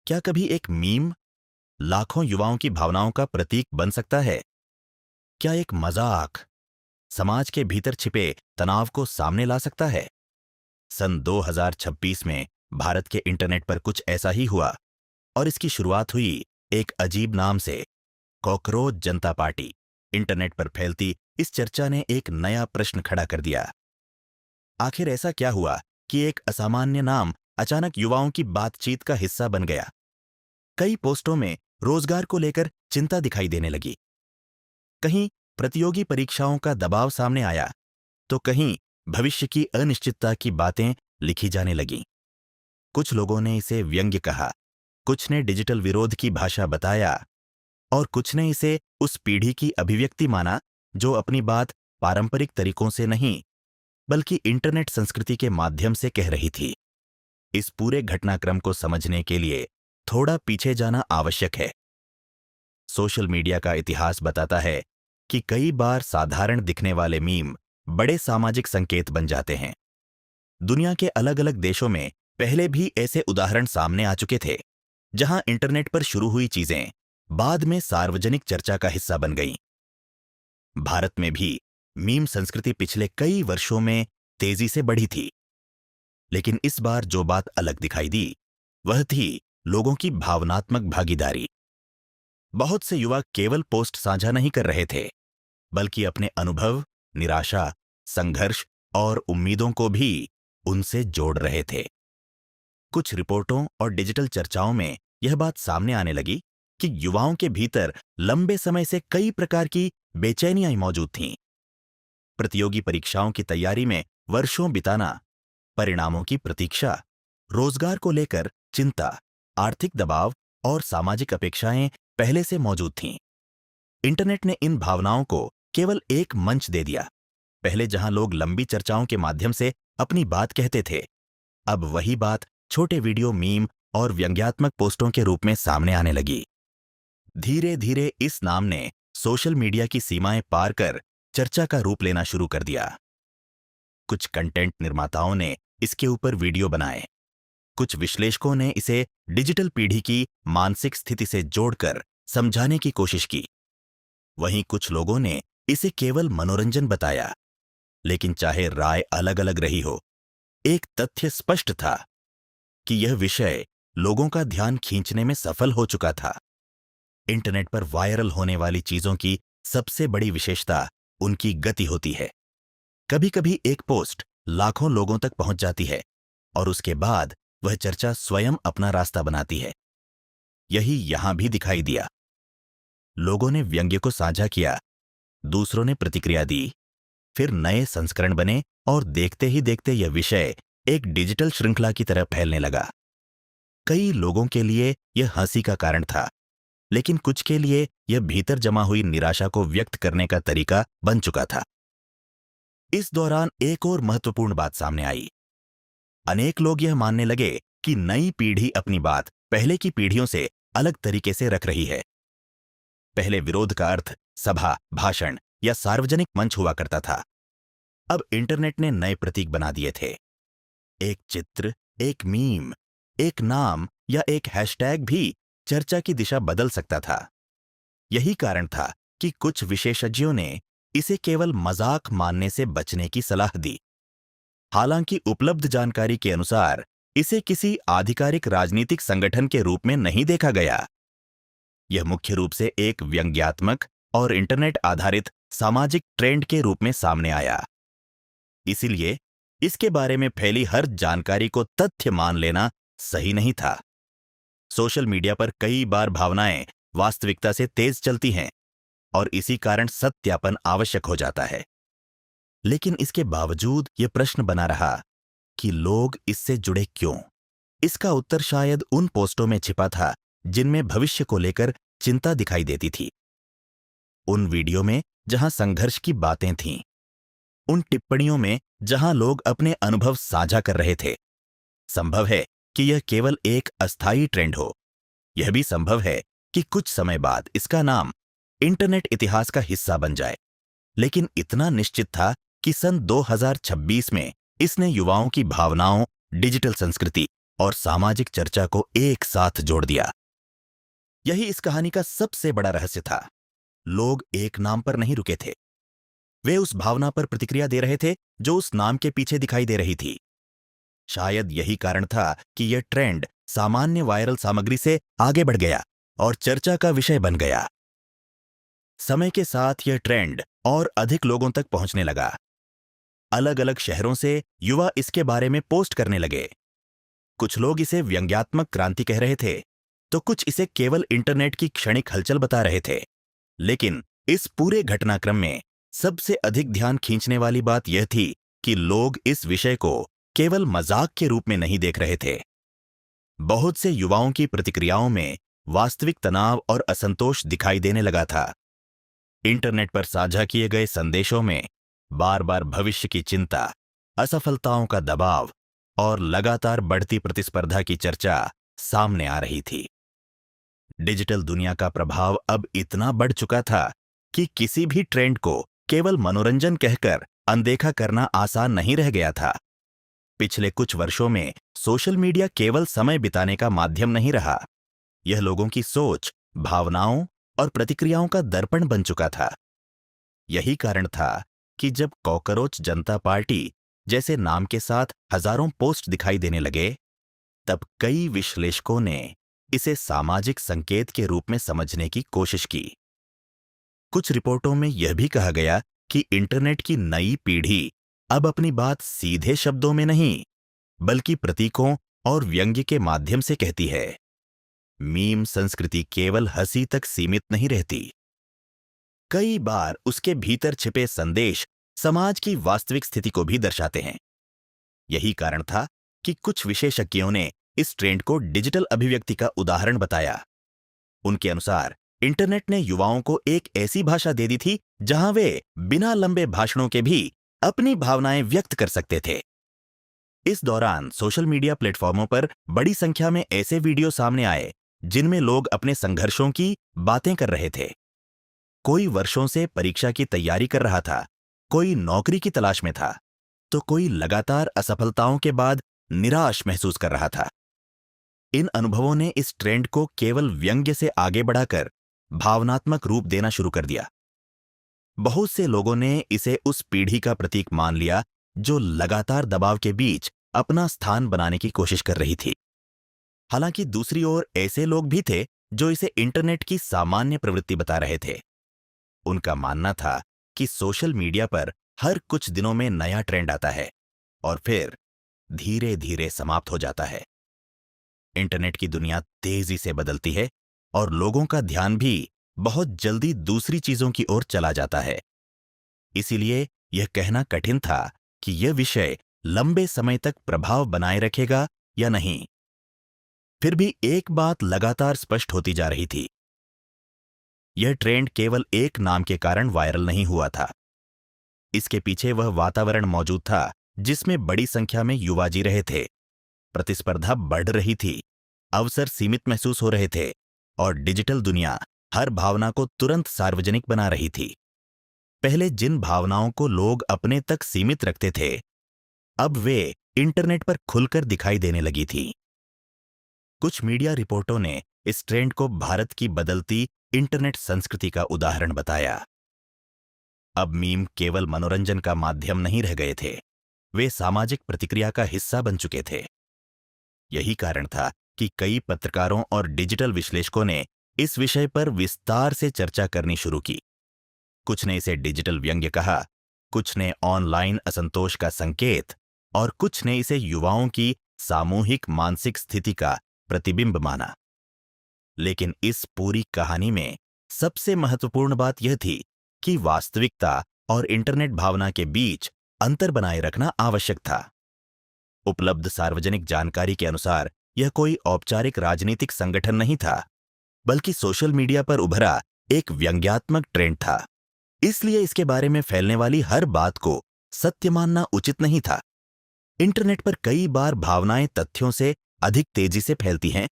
क्या कभी एक मीम लाखों युवाओं की भावनाओं का प्रतीक बन सकता है? क्या एक मजाक समाज के भीतर छिपे तनाव को सामने ला सकता है? सन 2026 में भारत के इंटरनेट पर कुछ ऐसा ही हुआ और इसकी शुरुआत हुई एक अजीब नाम से, कॉकरोच जनता पार्टी। इंटरनेट पर फैलती इस चर्चा ने एक नया प्रश्न खड़ा कर दिया। आखिर ऐसा क्या हुआ कि एक असामान्य नाम अचानक युवाओं की बातचीत का हिस्सा बन गया? कई पोस्टों में रोजगार को लेकर चिंता दिखाई देने लगी। कहीं प्रतियोगी परीक्षाओं का दबाव सामने आया, तो कहीं भविष्य की अनिश्चितता की बातें लिखी जाने लगीं। कुछ लोगों ने इसे व्यंग्य कहा, कुछ ने डिजिटल विरोध की भाषा बताया और कुछ ने इसे उस पीढ़ी की अभिव्यक्ति माना जो अपनी बात पारंपरिक तरीकों से नहीं बल्कि इंटरनेट संस्कृति के माध्यम से कह रही थी। इस पूरे घटनाक्रम को समझने के लिए थोड़ा पीछे जाना आवश्यक है। सोशल मीडिया का इतिहास बताता है कि कई बार साधारण दिखने वाले मीम बड़े सामाजिक संकेत बन जाते हैं। दुनिया के अलग अलग देशों में पहले भी ऐसे उदाहरण सामने आ चुके थे, जहां इंटरनेट पर शुरू हुई चीजें बाद में सार्वजनिक चर्चा का हिस्सा बन गईं। भारत में भी मीम संस्कृति पिछले कई वर्षों में तेजी से बढ़ी थी, लेकिन इस बार जो बात अलग दिखाई दी वह थी लोगों की भावनात्मक भागीदारी। बहुत से युवा केवल पोस्ट साझा नहीं कर रहे थे, बल्कि अपने अनुभव, निराशा, संघर्ष और उम्मीदों को भी उनसे जोड़ रहे थे। कुछ रिपोर्टों और डिजिटल चर्चाओं में यह बात सामने आने लगी कि युवाओं के भीतर लंबे समय से कई प्रकार की बेचैनियां मौजूद थीं। प्रतियोगी परीक्षाओं की तैयारी में वर्षों बिताना, परिणामों की प्रतीक्षा, रोजगार को लेकर चिंता, आर्थिक दबाव और सामाजिक अपेक्षाएं पहले से मौजूद थीं। इंटरनेट ने इन भावनाओं को केवल एक मंच दे दिया। पहले जहां लोग लंबी चर्चाओं के माध्यम से अपनी बात कहते थे, अब वही बात छोटे वीडियो, मीम और व्यंग्यात्मक पोस्टों के रूप में सामने आने लगी। धीरे धीरे इस नाम ने सोशल मीडिया की सीमाएं पार कर चर्चा का रूप लेना शुरू कर दिया। कुछ कंटेंट निर्माताओं ने इसके ऊपर वीडियो बनाए, कुछ विश्लेषकों ने इसे डिजिटल पीढ़ी की मानसिक स्थिति से जोड़कर समझाने की कोशिश की। वहीं कुछ लोगों ने इसे केवल मनोरंजन बताया। लेकिन चाहे राय अलग अलग रही हो, एक तथ्य स्पष्ट था कि यह विषय लोगों का ध्यान खींचने में सफल हो चुका था। इंटरनेट पर वायरल होने वाली चीजों की सबसे बड़ी विशेषता उनकी गति होती है। कभी कभी एक पोस्ट लाखों लोगों तक पहुंच जाती है और उसके बाद वह चर्चा स्वयं अपना रास्ता बनाती है। यही यहां भी दिखाई दिया। लोगों ने व्यंग्य को साझा किया, दूसरों ने प्रतिक्रिया दी, फिर नए संस्करण बने और देखते ही देखते यह विषय एक डिजिटल श्रृंखला की तरह फैलने लगा। कई लोगों के लिए यह हंसी का कारण था, लेकिन कुछ के लिए यह भीतर जमा हुई निराशा को व्यक्त करने का तरीका बन चुका था। इस दौरान एक और महत्वपूर्ण बात सामने आई। अनेक लोग यह मानने लगे कि नई पीढ़ी अपनी बात पहले की पीढ़ियों से अलग तरीके से रख रही है। पहले विरोध का अर्थ सभा, भाषण या सार्वजनिक मंच हुआ करता था। अब इंटरनेट ने नए प्रतीक बना दिए थे। एक चित्र, एक मीम, एक नाम या एक हैशटैग भी चर्चा की दिशा बदल सकता था। यही कारण था कि कुछ विशेषज्ञों ने इसे केवल मजाक मानने से बचने की सलाह दी। हालांकि उपलब्ध जानकारी के अनुसार इसे किसी आधिकारिक राजनीतिक संगठन के रूप में नहीं देखा गया। यह मुख्य रूप से एक व्यंग्यात्मक और इंटरनेट आधारित सामाजिक ट्रेंड के रूप में सामने आया। इसीलिए इसके बारे में फैली हर जानकारी को तथ्य मान लेना सही नहीं था। सोशल मीडिया पर कई बार भावनाएं वास्तविकता से तेज चलती हैं और इसी कारण सत्यापन आवश्यक हो जाता है। लेकिन इसके बावजूद यह प्रश्न बना रहा कि लोग इससे जुड़े क्यों? इसका उत्तर शायद उन पोस्टों में छिपा था जिनमें भविष्य को लेकर चिंता दिखाई देती थी। उन वीडियो में जहां संघर्ष की बातें थीं, उन टिप्पणियों में जहां लोग अपने अनुभव साझा कर रहे थे। संभव है कि यह केवल एक अस्थायी ट्रेंड हो। यह भी संभव है कि कुछ समय बाद इसका नाम इंटरनेट इतिहास का हिस्सा बन जाए। लेकिन इतना निश्चित था कि सन 2026 में इसने युवाओं की भावनाओं, डिजिटल संस्कृति और सामाजिक चर्चा को एक साथ जोड़ दिया। यही इस कहानी का सबसे बड़ा रहस्य था। लोग एक नाम पर नहीं रुके थे, वे उस भावना पर प्रतिक्रिया दे रहे थे जो उस नाम के पीछे दिखाई दे रही थी। शायद यही कारण था कि यह ट्रेंड सामान्य वायरल सामग्री से आगे बढ़ गया और चर्चा का विषय बन गया। समय के साथ यह ट्रेंड और अधिक लोगों तक पहुंचने लगा। अलग अलग शहरों से युवा इसके बारे में पोस्ट करने लगे। कुछ लोग इसे व्यंग्यात्मक क्रांति कह रहे थे, तो कुछ इसे केवल इंटरनेट की क्षणिक हलचल बता रहे थे। लेकिन इस पूरे घटनाक्रम में सबसे अधिक ध्यान खींचने वाली बात यह थी कि लोग इस विषय को केवल मजाक के रूप में नहीं देख रहे थे। बहुत से युवाओं की प्रतिक्रियाओं में वास्तविक तनाव और असंतोष दिखाई देने लगा था। इंटरनेट पर साझा किए गए संदेशों में बार बार भविष्य की चिंता, असफलताओं का दबाव और लगातार बढ़ती प्रतिस्पर्धा की चर्चा सामने आ रही थी। डिजिटल दुनिया का प्रभाव अब इतना बढ़ चुका था कि किसी भी ट्रेंड को केवल मनोरंजन कहकर अनदेखा करना आसान नहीं रह गया था। पिछले कुछ वर्षों में सोशल मीडिया केवल समय बिताने का माध्यम नहीं रहा, यह लोगों की सोच, भावनाओं और प्रतिक्रियाओं का दर्पण बन चुका था। यही कारण था कि जब कॉकरोच जनता पार्टी जैसे नाम के साथ हजारों पोस्ट दिखाई देने लगे, तब कई विश्लेषकों ने इसे सामाजिक संकेत के रूप में समझने की कोशिश की। कुछ रिपोर्टों में यह भी कहा गया कि इंटरनेट की नई पीढ़ी अब अपनी बात सीधे शब्दों में नहीं, बल्कि प्रतीकों और व्यंग्य के माध्यम से कहती है। मीम संस्कृति केवल हंसी तक सीमित नहीं रहती। कई बार उसके भीतर छिपे संदेश समाज की वास्तविक स्थिति को भी दर्शाते हैं। यही कारण था कि कुछ विशेषज्ञों ने इस ट्रेंड को डिजिटल अभिव्यक्ति का उदाहरण बताया। उनके अनुसार इंटरनेट ने युवाओं को एक ऐसी भाषा दे दी थी जहां वे बिना लंबे भाषणों के भी अपनी भावनाएं व्यक्त कर सकते थे। इस दौरान सोशल मीडिया प्लेटफॉर्मों पर बड़ी संख्या में ऐसे वीडियो सामने आए जिनमें लोग अपने संघर्षों की बातें कर रहे थे। कोई वर्षों से परीक्षा की तैयारी कर रहा था, कोई नौकरी की तलाश में था, तो कोई लगातार असफलताओं के बाद निराश महसूस कर रहा था। इन अनुभवों ने इस ट्रेंड को केवल व्यंग्य से आगे बढ़ाकर भावनात्मक रूप देना शुरू कर दिया। बहुत से लोगों ने इसे उस पीढ़ी का प्रतीक मान लिया जो लगातार दबाव के बीच अपना स्थान बनाने की कोशिश कर रही थी। हालांकि दूसरी ओर ऐसे लोग भी थे जो इसे इंटरनेट की सामान्य प्रवृत्ति बता रहे थे। उनका मानना था कि सोशल मीडिया पर हर कुछ दिनों में नया ट्रेंड आता है और फिर धीरे धीरे समाप्त हो जाता है। इंटरनेट की दुनिया तेजी से बदलती है और लोगों का ध्यान भी बहुत जल्दी दूसरी चीजों की ओर चला जाता है। इसीलिए यह कहना कठिन था कि यह विषय लंबे समय तक प्रभाव बनाए रखेगा या नहीं। फिर भी एक बात लगातार स्पष्ट होती जा रही थी। यह ट्रेंड केवल एक नाम के कारण वायरल नहीं हुआ था। इसके पीछे वह वातावरण मौजूद था जिसमें बड़ी संख्या में युवा जी रहे थे। प्रतिस्पर्धा बढ़ रही थी, अवसर सीमित महसूस हो रहे थे और डिजिटल दुनिया हर भावना को तुरंत सार्वजनिक बना रही थी। पहले जिन भावनाओं को लोग अपने तक सीमित रखते थे, अब वे इंटरनेट पर खुलकर दिखाई देने लगी थी। कुछ मीडिया रिपोर्टों ने इस ट्रेंड को भारत की बदलती इंटरनेट संस्कृति का उदाहरण बताया। अब मीम केवल मनोरंजन का माध्यम नहीं रह गए थे, वे सामाजिक प्रतिक्रिया का हिस्सा बन चुके थे। यही कारण था कि कई पत्रकारों और डिजिटल विश्लेषकों ने इस विषय पर विस्तार से चर्चा करनी शुरू की। कुछ ने इसे डिजिटल व्यंग्य कहा, कुछ ने ऑनलाइन असंतोष का संकेत और कुछ ने इसे युवाओं की सामूहिक मानसिक स्थिति का प्रतिबिंब माना। लेकिन इस पूरी कहानी में सबसे महत्वपूर्ण बात यह थी कि वास्तविकता और इंटरनेट भावना के बीच अंतर बनाए रखना आवश्यक था। उपलब्ध सार्वजनिक जानकारी के अनुसार यह कोई औपचारिक राजनीतिक संगठन नहीं था, बल्कि सोशल मीडिया पर उभरा एक व्यंग्यात्मक ट्रेंड था। इसलिए इसके बारे में फैलने वाली हर बात को सत्य मानना उचित नहीं था। इंटरनेट पर कई बार भावनाएं तथ्यों से अधिक तेजी से फैलती हैं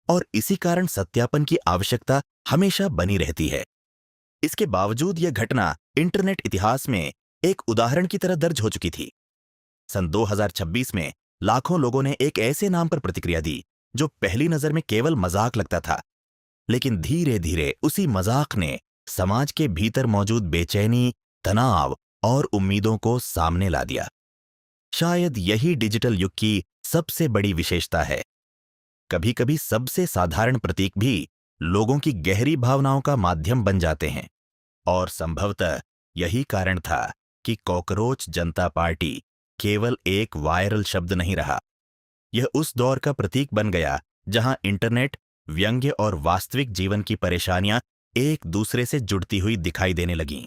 और इसी कारण सत्यापन की आवश्यकता हमेशा बनी रहती है। इसके बावजूद यह घटना इंटरनेट इतिहास में एक उदाहरण की तरह दर्ज हो चुकी थी। सन 2026 में लाखों लोगों ने एक ऐसे नाम पर प्रतिक्रिया दी जो पहली नजर में केवल मजाक लगता था, लेकिन धीरे धीरे उसी मजाक ने समाज के भीतर मौजूद बेचैनी, तनाव और उम्मीदों को सामने ला दिया। शायद यही डिजिटल युग की सबसे बड़ी विशेषता है। कभी कभी सबसे साधारण प्रतीक भी लोगों की गहरी भावनाओं का माध्यम बन जाते हैं, और संभवतः यही कारण था कि कॉकरोच जनता पार्टी केवल एक वायरल शब्द नहीं रहा। यह उस दौर का प्रतीक बन गया जहां इंटरनेट, व्यंग्य और वास्तविक जीवन की परेशानियां एक दूसरे से जुड़ती हुई दिखाई देने लगीं।